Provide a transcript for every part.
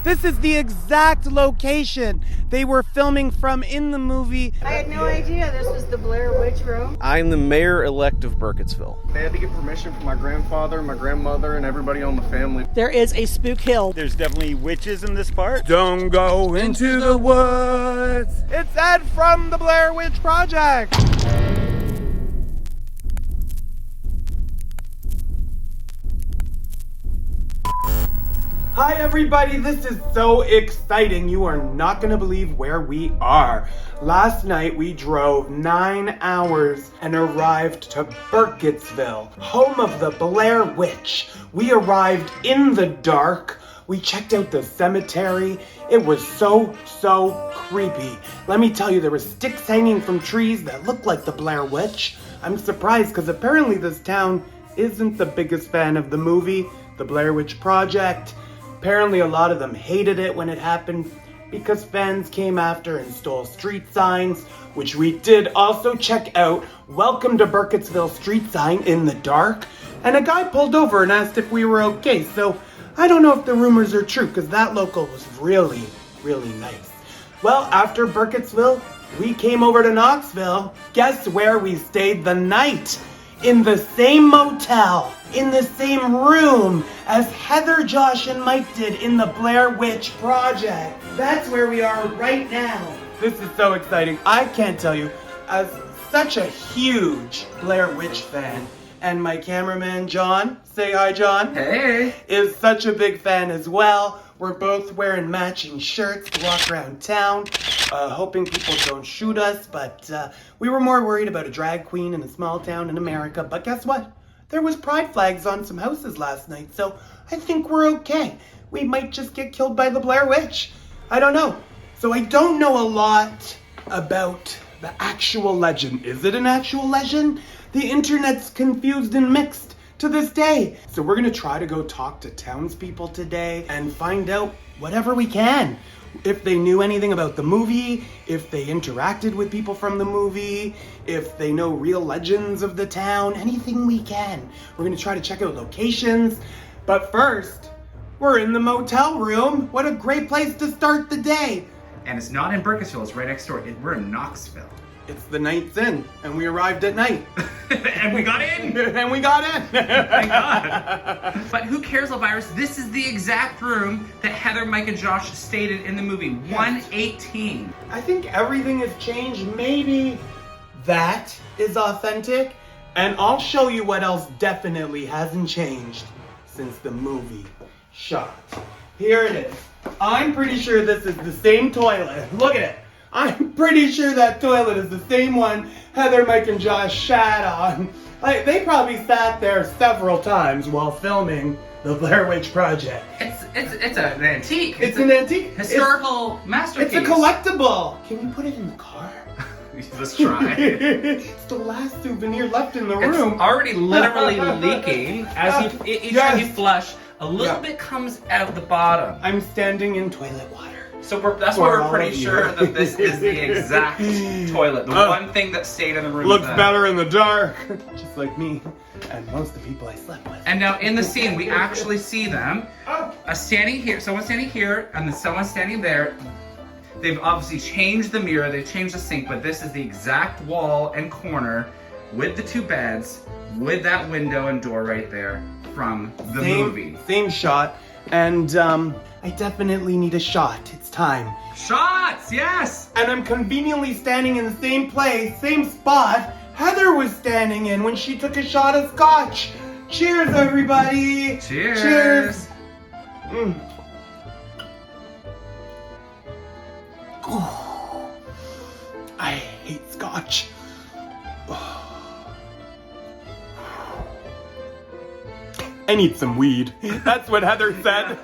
This is the exact location they were filming from in the movie. I had no idea this was the Blair Witch room. I'm the mayor-elect of Burkittsville. They had to get permission from my grandfather, my grandmother, and everybody on the family. There is a Spook Hill. There's definitely witches in this part. Don't go into the woods. It's Ed from the Blair Witch Project. Hi everybody, this is so exciting. You are not gonna believe where we are. Last night we drove 9 hours and arrived to Burkittsville, home of the Blair Witch. We arrived in the dark. We checked out the cemetery. It was so creepy. Let me tell you, there were sticks hanging from trees that looked like the Blair Witch. I'm surprised because apparently this town isn't the biggest fan of the movie, The Blair Witch Project. Apparently a lot of them hated it when it happened because fans came after and stole street signs, which we did also check out. Welcome to Burkittsville street sign in the dark. And a guy pulled over and asked if we were okay. So I don't know if the rumors are true because that local was really nice. Well, after Burkittsville, we came over to Knoxville. Guess where we stayed the night? In the same motel, in the same room as Heather, Josh, and Mike did in the Blair Witch Project. That's where we are right now. This is so exciting. I can't tell you, as such a huge Blair Witch fan, and my cameraman, John, say hi, John. Hey! Is such a big fan as well. We're both wearing matching shirts to walk around town, hoping people don't shoot us, but we were more worried about a drag queen in a small town in America. But guess what? There was pride flags on some houses last night, so I think we're okay. We might just get killed by the Blair Witch. I don't know. So I don't know a lot about the actual legend. Is it an actual legend? The internet's confused and mixed to this day. So we're gonna try to go talk to townspeople today and find out whatever we can. If they knew anything about the movie, if they interacted with people from the movie, if they know real legends of the town, anything we can. We're gonna try to check out locations. But first, we're in the motel room. What a great place to start the day. And it's not in Burkittsville, it's right next door. We're in Knoxville. It's the night's in, and we arrived at night. And we got in! And we got in! Thank God. But who cares, Elvirus? This is the exact room that Heather, Mike, and Josh stated in the movie, 118. I think everything has changed. Maybe that is authentic. And I'll show you what else definitely hasn't changed since the movie shot. Here it is. I'm pretty sure this is the same toilet. Look at it. I'm pretty sure that toilet is the same one Heather, Mike, and Josh shat on. They probably sat there several times while filming the Blair Witch Project. It's an antique. It's an antique. Historical masterpiece. It's a collectible. Can we put it in the car? Let's try. It's the last souvenir left in the room. It's already literally leaking. As each time you flush, a little bit comes out the bottom. I'm standing in toilet water. So that's why we're pretty sure that this is the exact toilet. The one thing that stayed in the room. Looks better in the dark. Just like me and most of the people I slept with. And now in the scene, we actually see them standing here, someone standing here, and then someone standing there. They've obviously changed the mirror, they've changed the sink, but this is the exact wall and corner with the two beds, with that window and door right there from the movie. Same shot. And I definitely need a shot. It's time. Shots, yes! And I'm conveniently standing in the same place, same spot Heather was standing in when she took a shot of scotch. Cheers, everybody! Cheers! Cheers! Oh, I hate scotch. I need some weed. That's what Heather said.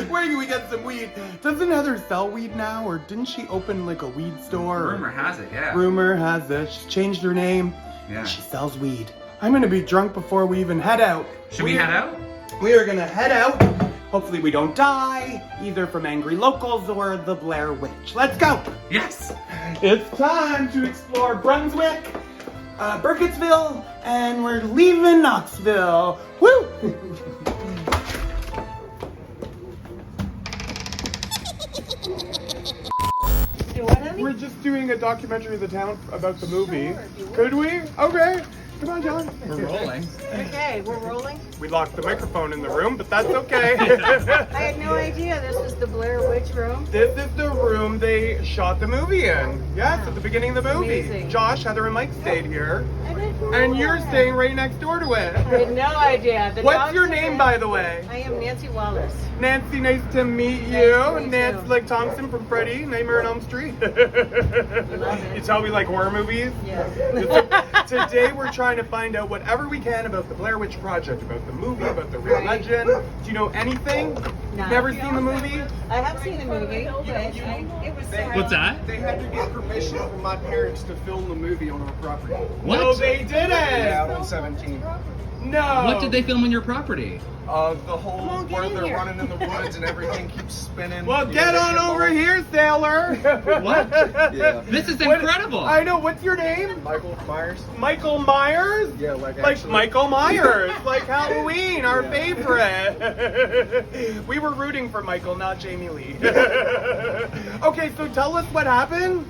Where can we get some weed? Doesn't Heather sell weed now? Or didn't she open like a weed store? Rumor has it, yeah. Rumor has it. She's changed her name. Yeah. She sells weed. I'm gonna be drunk before we even head out. Should we head out? We are gonna head out. Hopefully we don't die, either from angry locals or the Blair Witch. Let's go. Yes. It's time to explore Brunswick, Burkittsville, and we're leaving Knoxville. Woo! We're just doing a documentary of the town about the movie. Could we? Okay. Come on, John. We're rolling. Okay, we're rolling. We locked the microphone in the room, but that's okay. I had no idea this was the Blair Witch room. This is the room they shot the movie in. Yes, at the beginning of the movie. Amazing. Josh, Heather, and Mike stayed here. I didn't know And you're that. staying right next door to it. I had no idea. The What's dogs your are name, in. by the way? I am Nancy Wallace. Nancy, nice to meet Nice you. to meet Nancy you. like Thompson from Freddy, Nightmare on Elm Street. Love it. You tell me like horror movies? Yes. Today we're trying to find out whatever we can about the Blair Witch Project, about the movie, about the real Right. legend. Do you know anything? No. Never seen the movie? I have seen the movie, but it was What's that? They had to get permission from my parents to film the movie on our property. What? No, they didn't. Yeah, out on 17. No. What did they film on your property? The whole on, get where in they're here. running in the woods and everything keeps spinning. Well, You get know, on they over get here, sailor. What? Yeah. This is What- incredible. I know. What's your name? Michael Myers. Michael Myers? Yeah, like Like Michael Myers, like Halloween, our Yeah. favorite. We were rooting for Michael, not Jamie Lee. Okay, so tell us what happened.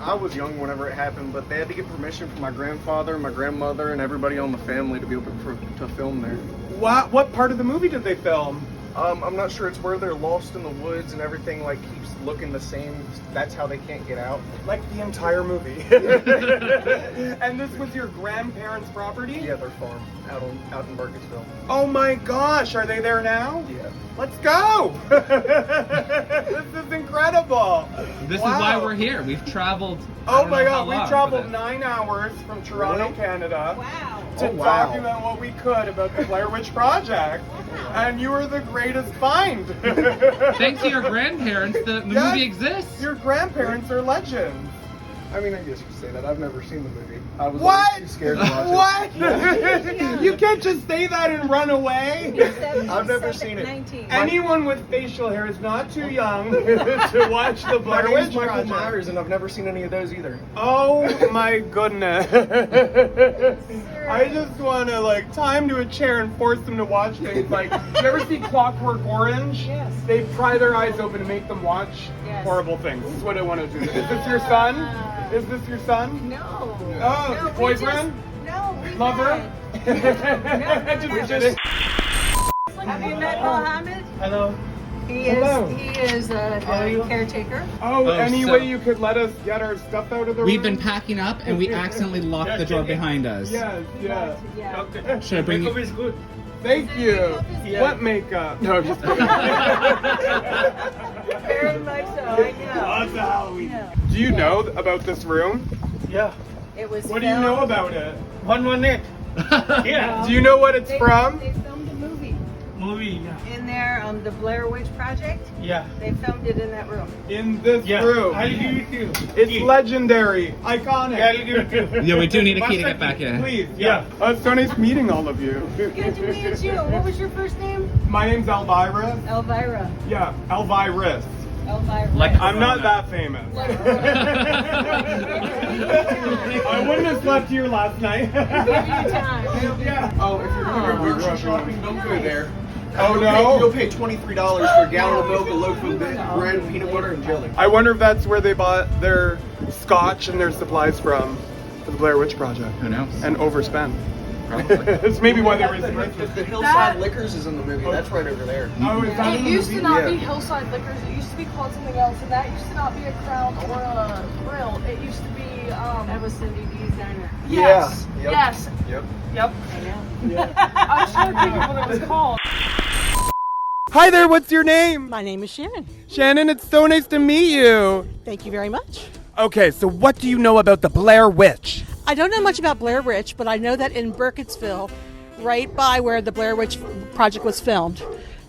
I was young whenever it happened, but they had to get permission from my grandfather, my grandmother, and everybody on the family to be able to film there. What part of the movie did they film? I'm not sure. It's where they're lost in the woods and everything like keeps looking the same. That's how they can't get out. Like the entire movie. And this was your grandparents' property? Yeah, their farm out in Burkittsville. Oh my gosh, are they there now? Yeah. Let's go! This is incredible. This Wow. is why we're here. We've traveled. I Oh don't my know how god, we long traveled for this. 9 hours from Toronto, Really? Canada. Wow. To Oh, wow. document what we could about the Blair Witch Project. And you were the greatest find. Thanks to your grandparents, the Yes. movie exists. Your grandparents are legends. I mean, I guess you could say that. I've never seen the movie. I was What? always too scared to watch it. What? You can't just say that and run away. I've never seen it. 19. Anyone with facial hair is not too young to watch the My Blair name's Witch Michael Project. Myers, and I've never seen any of those either. Oh my goodness. I just want to like tie him to a chair and force them to watch things like, you ever see Clockwork Orange? Yes. They pry their eyes open to make them watch Yes. horrible things. This is what I want to do. Is this your son? Is this your son? No. Oh, No, we boyfriend? No, we Lover? Just kidding. Have you met Mohammed? Hello. He Hello. is the caretaker. Oh, Oh, any so- way you could let us get our stuff out of the We've room? been packing up and we accidentally locked the door behind us. Yes, yeah. Yeah. Should I bring you? is good. Thank you. Yeah. What makeup? No, just kidding. Very much so, I know. That's Halloween. Yeah. Do you know about this room? Yeah. It was What do you know about it? 118. Yeah. Do you know what it's They from? filmed a movie Movie. Yeah. in there, the Blair Witch Project. Yeah. They filmed it in that room. In this Yeah. room. I'll give it to you. It's legendary, iconic. Yeah, I'll give it to you. Yeah, we do need a key to get back in. Please, Yeah. It's so nice meeting all of you. Good to meet you. What was your first name? My name's Elvirus. Elvira. Yeah, Elvirus. Elvira. Like- I'm not that famous. I wouldn't have slept here last night. Yeah. Oh, if you're going to Oh. grocery shopping, don't go there. Oh, You'll no? pay $23 for a gallon of milk, a loaf of bread, peanut butter, and jelly. I wonder if that's where they bought their scotch and their supplies from for the Blair Witch Project. Who knows? And overspent. Probably. It's maybe why they were The Hillside Liquors is in the movie. That's right over there. Oh, is that It in the used to movie? not Yeah. be Hillside Liquors. It used to be called something else, and that used to not be a Crown or a Grill. It used to be That was Cindy D's diner. yes, Yeah. Yep. yes, Yep. yep. I know. I was trying to think of what it was called. Hi there, what's your name? My name is Shannon. Shannon, it's so nice to meet you. Thank you very much. Okay, so what do you know about the Blair Witch? I don't know much about Blair Witch, but I know that in Burkittsville, right by where the Blair Witch Project was filmed,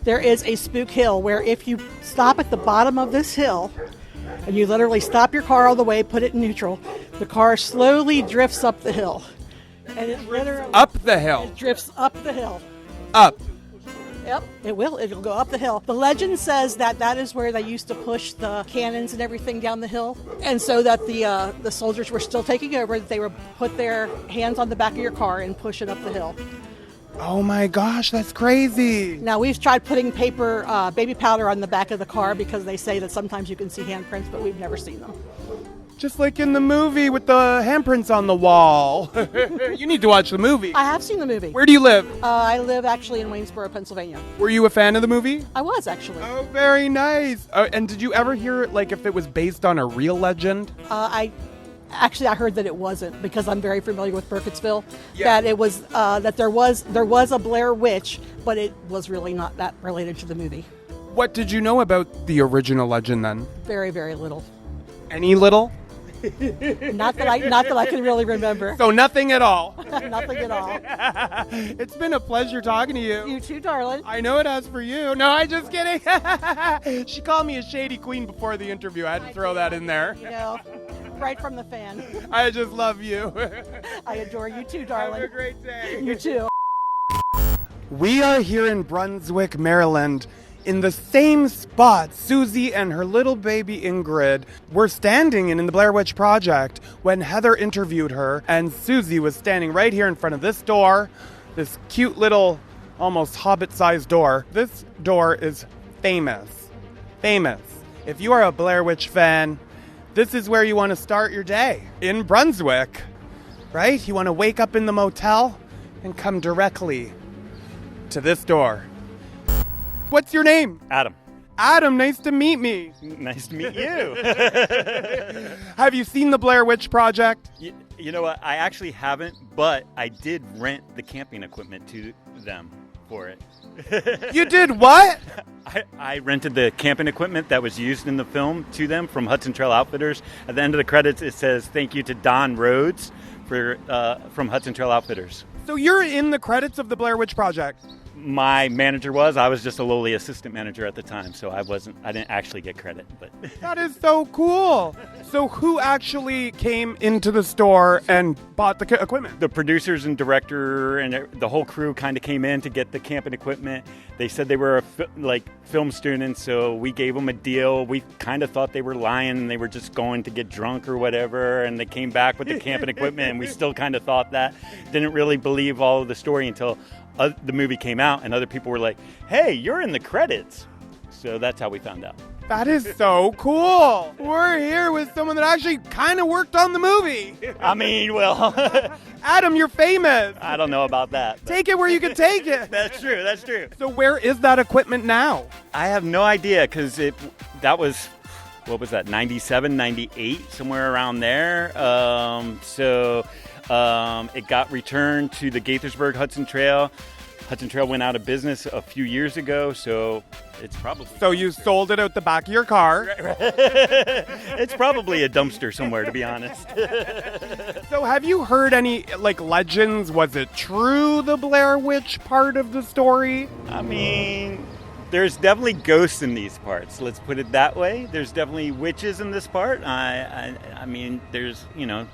there is a Spook Hill where if you stop at the bottom of this hill and you literally stop your car all the way, put it in neutral, the car slowly drifts up the hill. And it literally Up the hill. it drifts up the hill. Up. Yep, it will. It'll go up the hill. The legend says that that is where they used to push the cannons and everything down the hill, and so that the soldiers were still taking over. They would put their hands on the back of your car and push it up the hill. Oh my gosh, that's crazy. Now, we've tried putting paper, baby powder on the back of the car because they say that sometimes you can see handprints, but we've never seen them. Just like in the movie with the handprints on the wall. You need to watch the movie. I have seen the movie. Where do you live? I live actually in Waynesboro, Pennsylvania. Were you a fan of the movie? I was actually. Oh, very nice. And did you ever hear like if it was based on a real legend? I heard that it wasn't because I'm very familiar with Burkittsville. Yeah. That it was that there was a Blair Witch, but it was really not that related to the movie. What did you know about the original legend then? Very, very little. Any little? Not that I can really remember. So nothing at all. Nothing at all. It's been a pleasure talking to you. You too, darling. I know it has for you. No, I'm just kidding. She called me a shady queen before the interview. I had to throw that in there. You know, right from the fan. I just love you. I adore you too, darling. Have a great day. You too. We are here in Brunswick, Maryland, in the same spot Susie and her little baby Ingrid were standing in the Blair Witch Project when Heather interviewed her, and Susie was standing right here in front of this door, this cute little, almost hobbit-sized door. This door is famous. Famous. If you are a Blair Witch fan, this is where you want to start your day, in Brunswick, right? You want to wake up in the motel and come directly to this door. What's your name? Adam. Adam, nice to meet me. Nice to meet you. Have you seen the Blair Witch Project? You know what? I actually haven't, but I did rent the camping equipment to them for it. You did what? I rented the camping equipment that was used in the film to them from Hudson Trail Outfitters. At the end of the credits, it says, "Thank you to Don Rhodes from Hudson Trail Outfitters." So you're in the credits of the Blair Witch Project? My manager was. I was just a lowly assistant manager at the time, so I didn't actually get credit. But That is so cool. So who actually came into the store and bought the equipment? the producers and director and the whole crew kind of came in to get the camping equipment. They said they were film students, so we gave them a deal. We kind of thought they were lying and they were just going to get drunk or whatever, and they came back with the camping equipment, and we still kind of thought that. Didn't really believe all of the story until the movie came out, and other people were like, "Hey, you're in the credits." So that's how we found out. That is so cool. We're here with someone that actually kind of worked on the movie. I mean, well, Adam, you're famous. I don't know about that. but- Take it where you can take it. That's true. That's true. So where is that equipment now? I have no idea because that was, what was that, 97, 98, somewhere around there. It got returned to the Gaithersburg Hudson Trail. Hudson Trail went out of business a few years ago, so it's probably... So you sold it out the back of your car. It's probably a dumpster somewhere, to be honest. So have you heard any, legends? Was it true, the Blair Witch part of the story? I mean, there's definitely ghosts in these parts. Let's put it that way. There's definitely witches in this part. I mean, there's,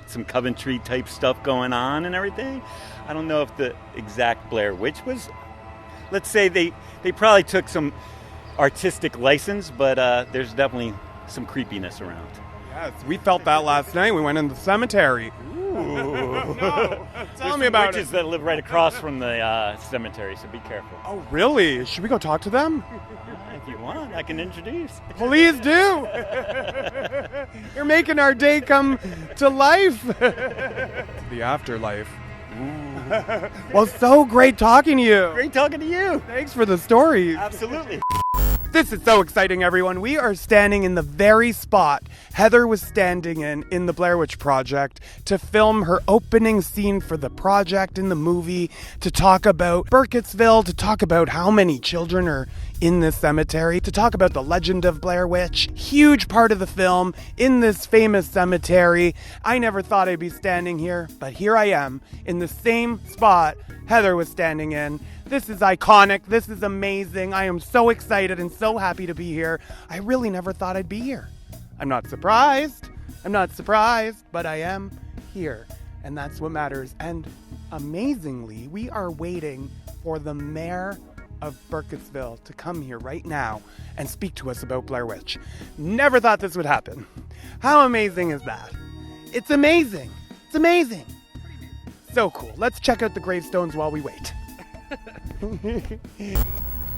some Coventry type stuff going on and everything. I don't know if the exact Blair Witch was, let's say they probably took some artistic license, but there's definitely some creepiness around. Yes, we felt that last night. We went in the cemetery. Ooh. No. Tell me There's about witches it. that live right across from the cemetery, so be careful. Oh, really? Should we go talk to them? If you want, I can introduce. Please do. You're making our day come to life. The afterlife. Well, so great talking to you. Great talking to you. Thanks for the stories. Absolutely. This is so exciting, everyone. We are standing in the very spot Heather was standing in the Blair Witch Project to film her opening scene for the project in the movie, to talk about Burkittsville, to talk about how many children are in this cemetery, to talk about the legend of Blair Witch. Huge part of the film in this famous cemetery. I never thought I'd be standing here, but here I am in the same spot Heather was standing in. This is iconic. This is amazing. I am so excited and so happy to be here. I really never thought I'd be here. I'm not surprised. But I am here. And that's what matters. And amazingly, we are waiting for the mayor of Burkittsville to come here right now and speak to us about Blair Witch. Never thought this would happen. How amazing is that? It's amazing. It's amazing. So cool. Let's check out the gravestones while we wait.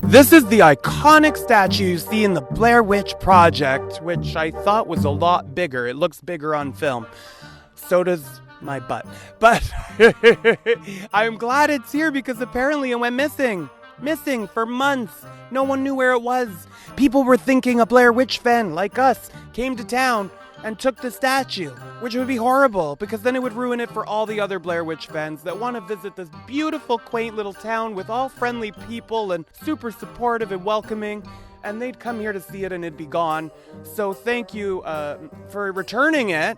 This is the iconic statue you see in the Blair Witch Project, which I thought was a lot bigger. It looks bigger on film. So does my butt. But I'm glad it's here because apparently it went missing. Missing for months. No one knew where it was. People were thinking a Blair Witch fan like us came to town and took the statue, which would be horrible because then it would ruin it for all the other Blair Witch fans that want to visit this beautiful, quaint little town with all friendly people and super supportive and welcoming, and they'd come here to see it and it'd be gone. So thank you for returning it.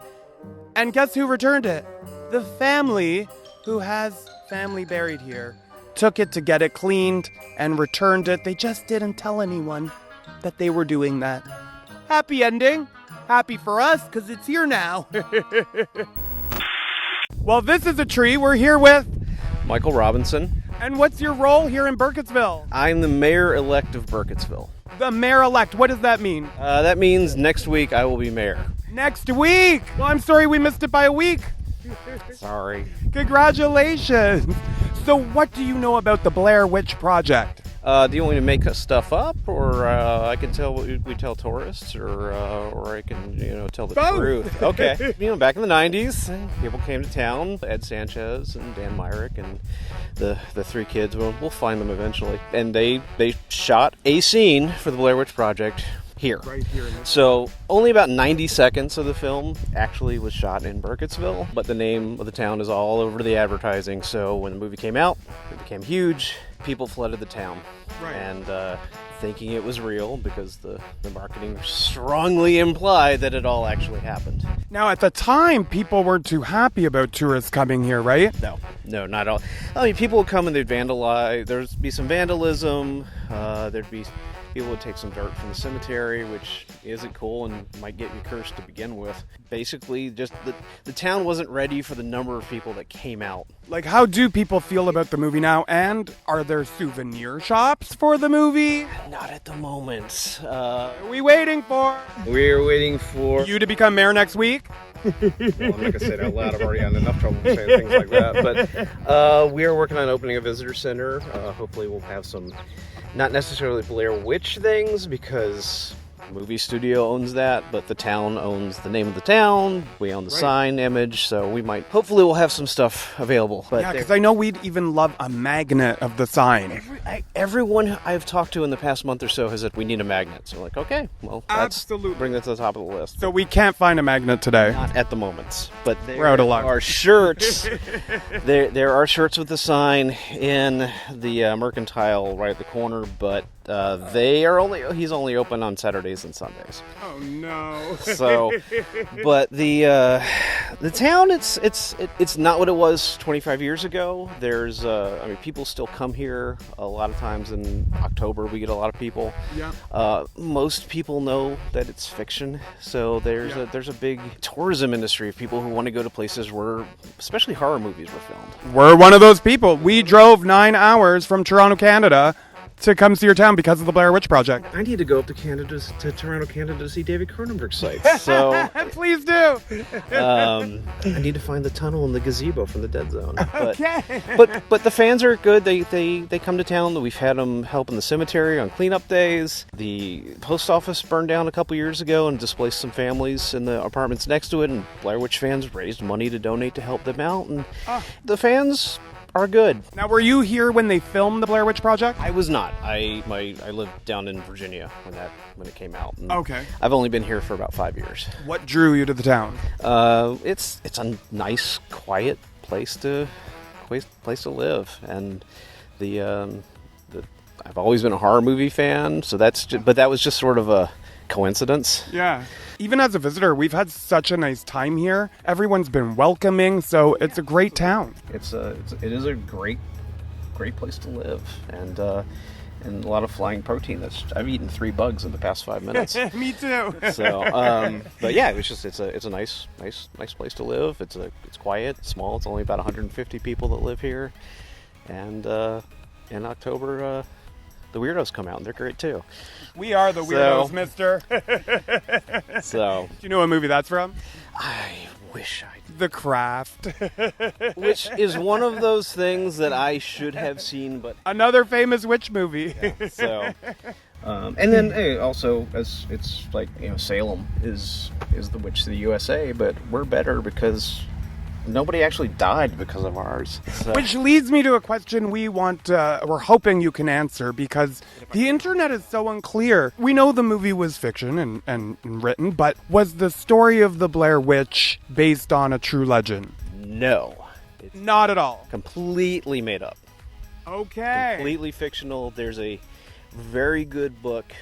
And guess who returned it? The family who has family buried here took it to get it cleaned and returned it. They just didn't tell anyone that they were doing that. Happy ending. Happy for us, because it's here now. Well, this is a tree. We're here with... Michael Robinson. And what's your role here in Burkittsville? I'm the mayor-elect of Burkittsville. The mayor-elect. What does that mean? That means next week I will be mayor. Next week! Well, I'm sorry we missed it by a week. Sorry. Congratulations. So what do you know about the Blair Witch Project? Do you want me to make stuff up, or I can tell what we tell tourists, or I can, tell the Both. truth? Okay. Back in the 90s, people came to town. Ed Sanchez and Dan Myrick and the three kids. We'll find them eventually. And they shot a scene for the Blair Witch Project here. Right here. So only about 90 seconds of the film actually was shot in Burkittsville, but the name of the town is all over the advertising. So when the movie came out, it became huge. People flooded the town. Right. And thinking it was real because the marketing strongly implied that it all actually happened. Now, at the time, people weren't too happy about tourists coming here, right? No, not at all. I mean, people would come and they'd vandalize. There'd be some vandalism. People would take some dirt from the cemetery, which isn't cool and might get you cursed to begin with. Basically, just the town wasn't ready for the number of people that came out. Like, how do people feel about the movie now? And are there souvenir shops for the movie? Not at the moment. What are we waiting for? We're waiting for You to become mayor next week? Well, I'm not going to say that out loud. I've already had enough trouble saying things like that. But we are working on opening a visitor center. Hopefully we'll have some, not necessarily Blair Witch things, because movie studio owns that, but the town owns the name of the town. We own the sign image, so hopefully we'll have some stuff available. But yeah, because I know we'd even love a magnet of the sign. Everyone I've talked to in the past month or so has said we need a magnet. So I'm like, okay, well, absolutely, bring that to the top of the list. So we can't find a magnet today. Not at the moment, but we're out of luck. Are shirts. there are shirts with the sign in the Mercantile right at the corner, but he's only open on Saturdays and Sundays. Oh no. So, but the town, it's not what it was 25 years ago. There's people still come here a lot of times. In October we get a lot of people. Yeah. Most people know that it's fiction, so there's a big tourism industry of people who want to go to places where especially horror movies were filmed. We're one of those people. We drove 9 hours from Toronto, Canada to come see your town because of the Blair Witch Project. I need to go up to Toronto, Canada to see David Cronenberg's sites. So please do. I need to find the tunnel and the gazebo from the Dead Zone. Okay. But the fans are good. They come to town. We've had them help in the cemetery on cleanup days. The post office burned down a couple years ago and displaced some families in the apartments next to it. And Blair Witch fans raised money to donate to help them out. And the fans are good. Now, were you here when they filmed the Blair Witch Project? I was not. I lived down in Virginia when it came out. And okay. I've only been here for about 5 years. What drew you to the town? It's a nice, quiet place to live, and I've always been a horror movie fan, so but that was just sort of a coincidence. Yeah. Even as a visitor, we've had such a nice time here. Everyone's been welcoming, so it's a great town. It is a great place to live, and a lot of flying protein. I've eaten 3 bugs in the past 5 minutes. Me too. So, but yeah, it's a nice place to live. It's quiet, it's small. It's only about 150 people that live here, and in October. the weirdos come out, and they're great too. We are the weirdos, mister. So, Do you know what movie that's from? I wish I did. The Craft. Which is one of those things that I should have seen, but Another famous witch movie. so. And then also, as it's like, Salem is the witch of the USA, but we're better because nobody actually died because of ours. So. Which leads me to a question we're hoping you can answer, because the internet is so unclear. We know the movie was fiction and written, but was the story of the Blair Witch based on a true legend? No. It's Not at all. completely made up. Okay. Completely fictional. There's a very good book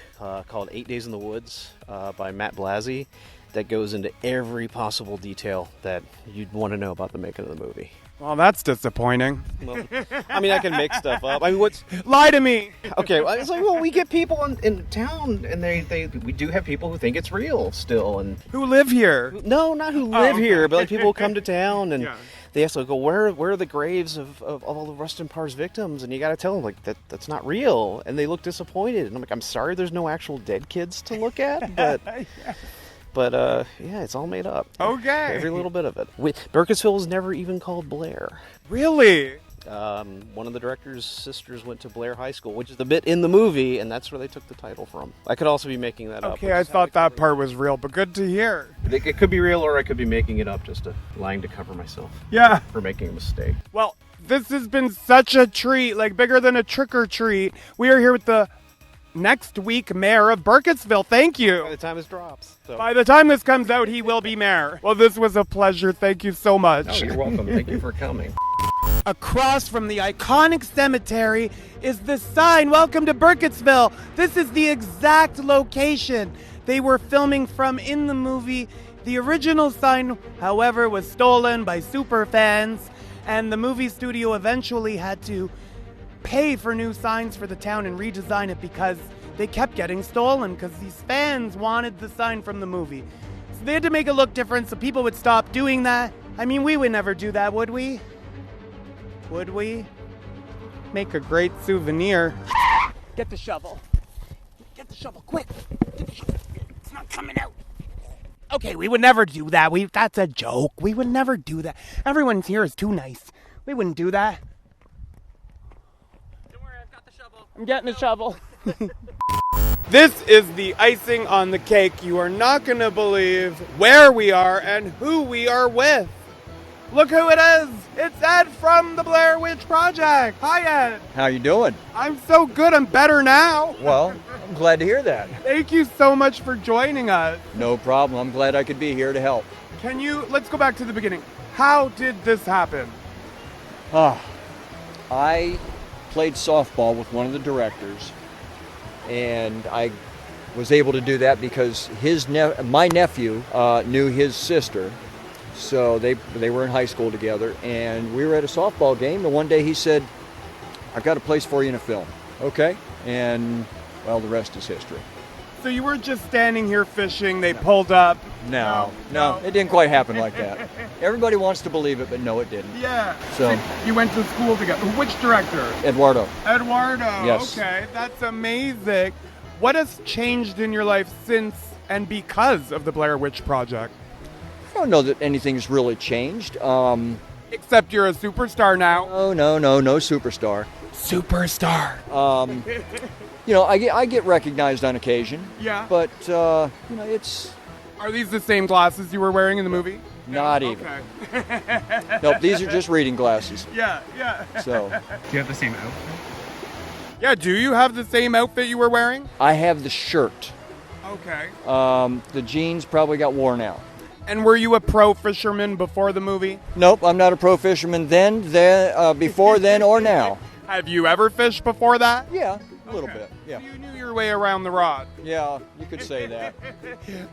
called 8 Days in the Woods by Matt Blasey that goes into every possible detail that you'd want to know about the making of the movie. Well, that's disappointing. Well, I mean, I can make stuff up. I mean, Lie to me. Okay, well, it's like, well, we get people in town, and we do have people who think it's real still, and Who live here? no, not who live okay. here, but like people who come to town, and Yeah. they ask, like, go, where are the graves of all the Rustin Parr's victims? And you got to tell them, like, that's not real, and they look disappointed, and I'm like, I'm sorry, there's no actual dead kids to look at, but. But, yeah, it's all made up. Okay. Every little bit of it. Burkittsville was never even called Blair. Really? One of the director's sisters went to Blair High School, which is the bit in the movie, and that's where they took the title from. I could also be making that up. Okay, I thought that part was real, but good to hear. It could be real, or I could be making it up, just lying to cover myself Yeah. for making a mistake. Well, this has been such a treat, like bigger than a trick or treat. We are here with the next week mayor of Burkittsville. Thank By you. the time this drops. So. By the time this comes out, he will be mayor. Well, this was a pleasure. Thank you so much. Oh, you're welcome. Thank you for coming. Across from the iconic cemetery is the sign, "Welcome to Burkittsville." This is the exact location they were filming from in the movie. The original sign, however, was stolen by super fans, and the movie studio eventually had to pay for new signs for the town and redesign it because they kept getting stolen because these fans wanted the sign from the movie. So they had to make it look different so people would stop doing that. I mean, we would never do that, would we? Would we? Make a great souvenir. Get the shovel. Get the shovel, quick. Get the shovel. It's not coming out. Okay, we would never do that. That's a joke. We would never do that. Everyone here is too nice. We wouldn't do that. I'm getting a shovel. This is the icing on the cake. You are not going to believe where we are and who we are with. Look who it is. It's Ed from the Blair Witch Project. Hi, Ed. How you doing? I'm so good. I'm better now. Well, I'm glad to hear that. Thank you so much for joining us. No problem. I'm glad I could be here to help. Let's go back to the beginning. How did this happen? I played softball with one of the directors, and I was able to do that because my nephew knew his sister, so they were in high school together, and we were at a softball game, and one day he said, "I've got a place for you in a film." Okay, and well, the rest is history. So you were just standing here fishing, they pulled up. No, it didn't quite happen like that. Everybody wants to believe it, but no, it didn't. Yeah. So you went to school together. Which director? Eduardo. Yes. Okay, that's amazing. What has changed in your life since and because of the Blair Witch Project? I don't know that anything's really changed. Except you're a superstar now. Oh, no superstar. Superstar. I get recognized on occasion. Yeah. But it's Are these the same glasses you were wearing in the movie? not even. Okay. Nope, these are just reading glasses. Yeah. So Do you have the same outfit? Yeah, do you have the same outfit you were wearing? I have the shirt. Okay. The jeans probably got worn out. And were you a pro fisherman before the movie? Nope, I'm not a pro fisherman before then, or now. Have you ever fished before that? Yeah, a little bit. Yeah. You knew your way around the rod. Yeah, you could say that.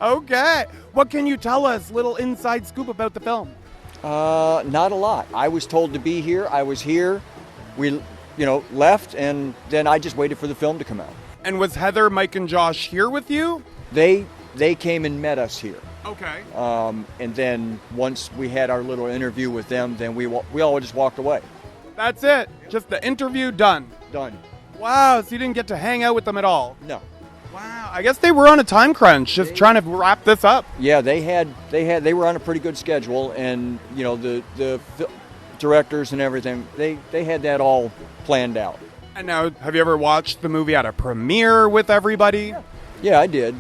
Okay. What can you tell us? Little inside scoop about the film. Not a lot. I was told to be here. I was here. We, left, and then I just waited for the film to come out. And was Heather, Mike, and Josh here with you? They came and met us here. Okay. And then once we had our little interview with them, then we all just walked away. That's it. Just the interview done. Done. Wow, so you didn't get to hang out with them at all? No. Wow, I guess they were on a time crunch, just trying to wrap this up. Yeah, they were on a pretty good schedule, and you know the directors and everything, they had that all planned out. And now, have you ever watched the movie at a premiere with everybody? Yeah, I did.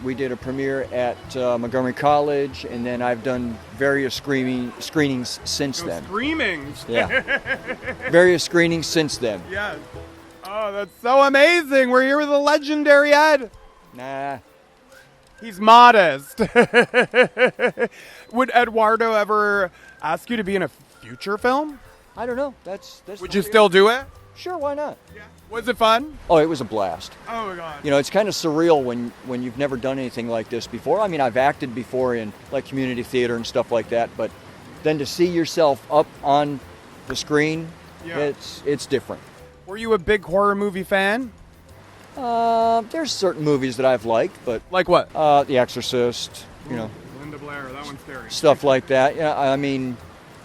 We did a premiere at Montgomery College, and then I've done various screenings since then. Screamings. Yeah. Various screenings since then. Yes. Oh, that's so amazing. We're here with the legendary Ed. Nah. He's modest. Would Eduardo ever ask you to be in a future film? I don't know. Would you still do it? Sure, why not? Yeah. Was it fun? Oh, it was a blast. Oh my God. You know, it's kind of surreal when you've never done anything like this before. I mean, I've acted before in like community theater and stuff like that, but then to see yourself up on the screen, it's different. Were you a big horror movie fan? There's certain movies that I've liked, but like what? The Exorcist, you know. Linda Blair, that one's scary. Stuff like that. Yeah, I mean,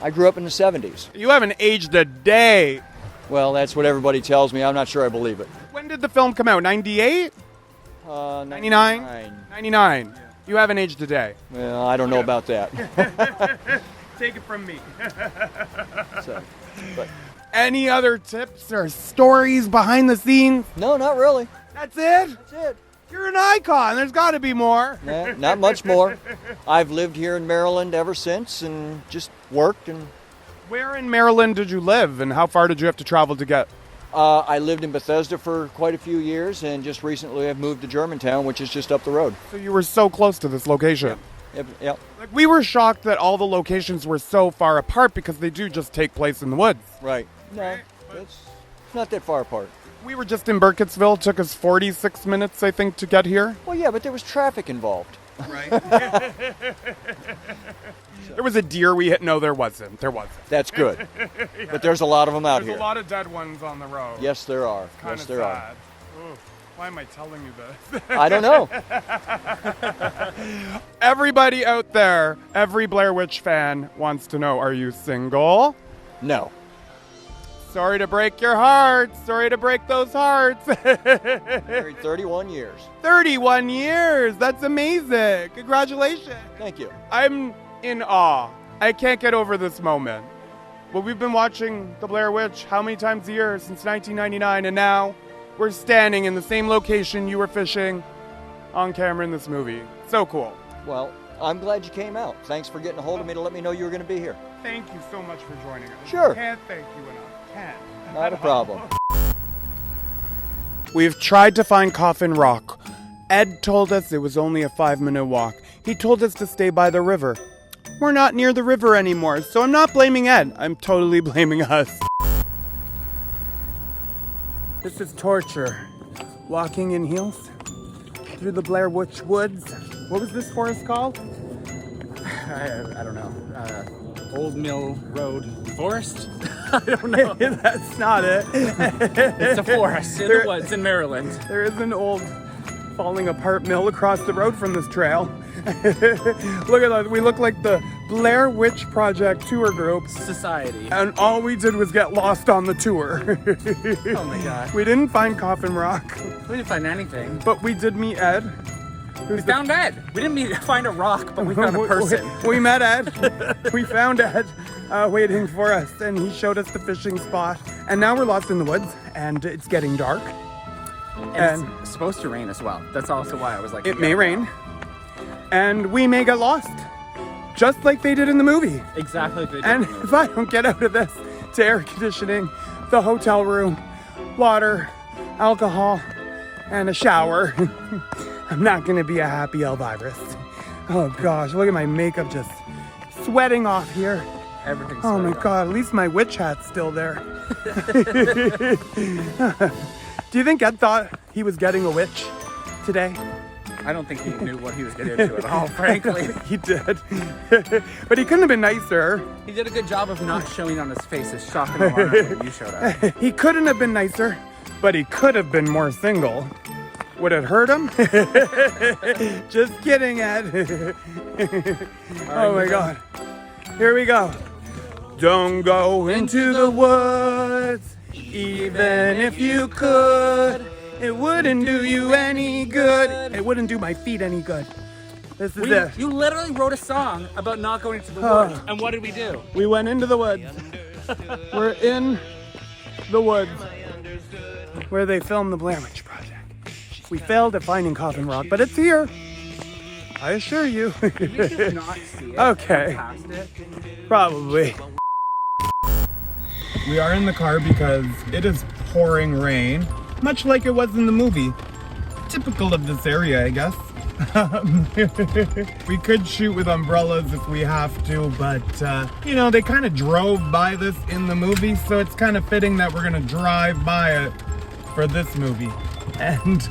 I grew up in the 70s. You haven't aged a day. Well, that's what everybody tells me. I'm not sure I believe it. When did the film come out? 98? 99? 99. Yeah. You haven't aged a day. Well, I don't know about that. Take it from me. But any other tips or stories behind the scenes? No, not really. That's it? That's it. You're an icon. There's got to be more. Nah, not much more. I've lived here in Maryland ever since and just worked. And where in Maryland did you live, and how far did you have to travel to get? I lived in Bethesda for quite a few years, and just recently I've moved to Germantown, which is just up the road. So you were so close to this location. Yep. Like, we were shocked that all the locations were so far apart because they do just take place in the woods. Right. No, it's not that far apart. We were just in Burkittsville. It took us 46 minutes, I think, to get here. Well, yeah, but there was traffic involved. Right. There was a deer we hit. No, there wasn't. There wasn't. That's good. Yeah. But there's a lot of them out here. There's a lot of dead ones on the road. Yes, there are. Yes, there are. Ooh, why am I telling you this? I don't know. Everybody out there, every Blair Witch fan wants to know, are you single? No. Sorry to break your heart. Sorry to break those hearts. Married 31 years. 31 years. That's amazing. Congratulations. Thank you. I'm in awe. I can't get over this moment. Well, we've been watching The Blair Witch how many times a year since 1999, and now we're standing in the same location you were fishing on camera in this movie. So cool. Well, I'm glad you came out. Thanks for getting a hold of me to let me know you were going to be here. Thank you so much for joining us. Sure. Can't thank you enough. Can't. Not a problem. We've tried to find Coffin Rock. Ed told us it was only a 5-minute walk. He told us to stay by the river. We're not near the river anymore, so I'm not blaming Ed. I'm totally blaming us. This is torture. Walking in heels through the Blair Witch Woods. What was this forest called? I don't know. Old Mill Road Forest? I don't know. That's not it. It's a forest in the woods in Maryland. There is an old falling apart mill across the road from this trail. Look at that. We look like the Blair Witch Project tour group. Society. And all we did was get lost on the tour. Oh my God. We didn't find Coffin Rock. We didn't find anything. But we did meet Ed. We found Ed. We didn't find a rock, but we found a person. We met Ed. We found Ed waiting for us, and he showed us the fishing spot. And now we're lost in the woods, and it's getting dark. And it's supposed to rain as well. That's also why I was like, it may rain. And we may get lost, just like they did in the movie. Exactly. And if I don't get out of this to air conditioning, the hotel room, water, alcohol, and a shower, I'm not going to be a happy Elvirus. Oh gosh, look at my makeup just sweating off here. Everything's Oh my off. God, at least my witch hat's still there. Do you think Ed thought he was getting a witch today? I don't think he knew what he was getting into at all, frankly. He did. But he couldn't have been nicer. He did a good job of not showing on his face his shock and alarm when you showed up. He couldn't have been nicer, but he could have been more single. Would it hurt him? Just kidding, Ed. Oh my God. Here we go. Don't go into the woods Even if you could, it wouldn't do you any good. It wouldn't do my feet any good. This is it. You literally wrote a song about not going to the woods. And what did we do? We went into the woods. We're in the woods where they filmed the Blair Witch Project. We failed at finding Coffin Rock, but it's here. I assure you. Did we just not see it? Okay. Past it? Probably. We are in the car because it is pouring rain, much like it was in the movie. Typical of this area, I guess. We could shoot with umbrellas if we have to, but you know, they kind of drove by this in the movie, so it's kind of fitting that we're gonna drive by it for this movie. And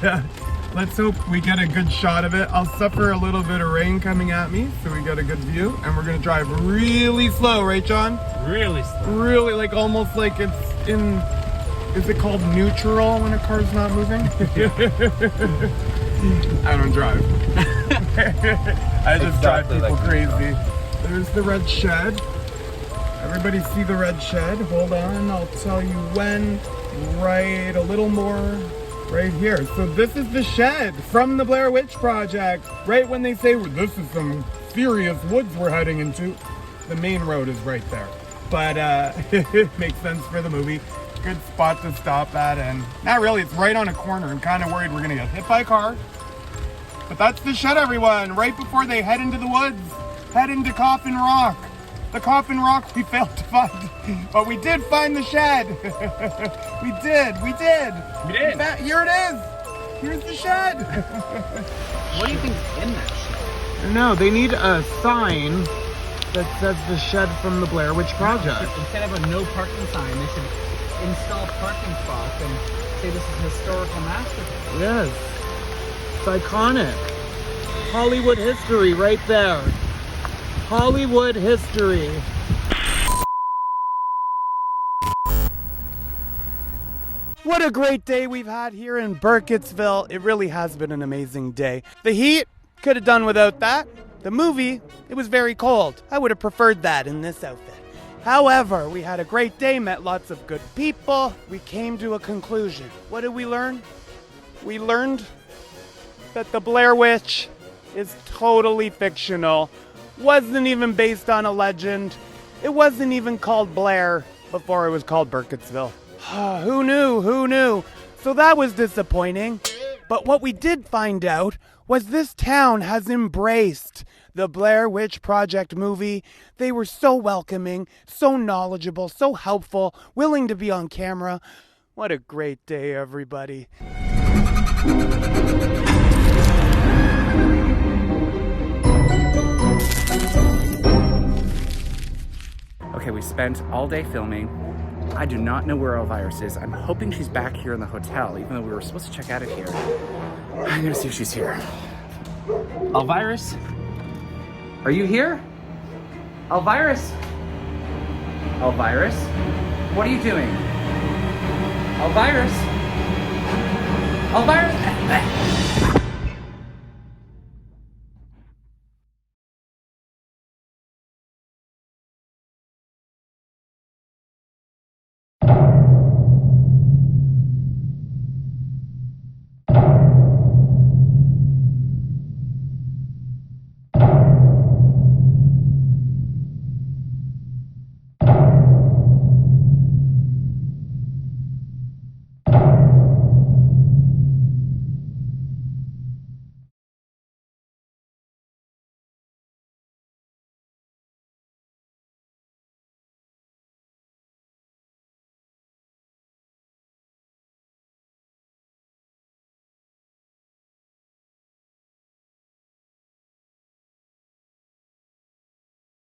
let's hope we get a good shot of it. I'll suffer a little bit of rain coming at me, so we get a good view, and we're gonna drive really slow, right, John? Really slow. Really, like almost like it's in, is it called neutral when a car's not moving? I don't drive. I just drive people crazy. There's the red shed. Everybody see the red shed? Hold on, I'll tell you when. Right, a little more. Right here. So this is the shed from the Blair Witch Project. Right when they say, this is some serious woods we're heading into, the main road is right there. But it makes sense for the movie. Good spot to stop at, and not really, it's right on a corner. I'm kind of worried we're gonna get hit by a car. But that's the shed, everyone, right before they head into the woods, head into Coffin Rock. The Coffin Rock we failed to find, but we did find the shed. We did. In fact, here it is. Here's the shed. What do you think's in that shit? No, they need a sign that says the shed from the Blair Witch Project. Instead of a no parking sign, they should install parking spots and say this is a historical masterpiece. Yes. It's iconic. Hollywood history right there. Hollywood history. What a great day we've had here in Burkittsville. It really has been an amazing day. The heat, could have done without that. The movie, it was very cold. I would have preferred that in this outfit. However, we had a great day, met lots of good people. We came to a conclusion. What did we learn? We learned that the Blair Witch is totally fictional. Wasn't even based on a legend. It wasn't even called Blair before it was called Burkittsville. Who knew? Who knew? So that was disappointing. But what we did find out was this town has embraced the Blair Witch Project movie. They were so welcoming, so knowledgeable, so helpful, willing to be on camera. What a great day, everybody. Okay, we spent all day filming. I do not know where Elvirus is. I'm hoping she's back here in the hotel, even though we were supposed to check out of here. I'm gonna see if she's here. Elvirus? Are you here? Elvirus? Elvirus? What are you doing? Elvirus? Elvirus?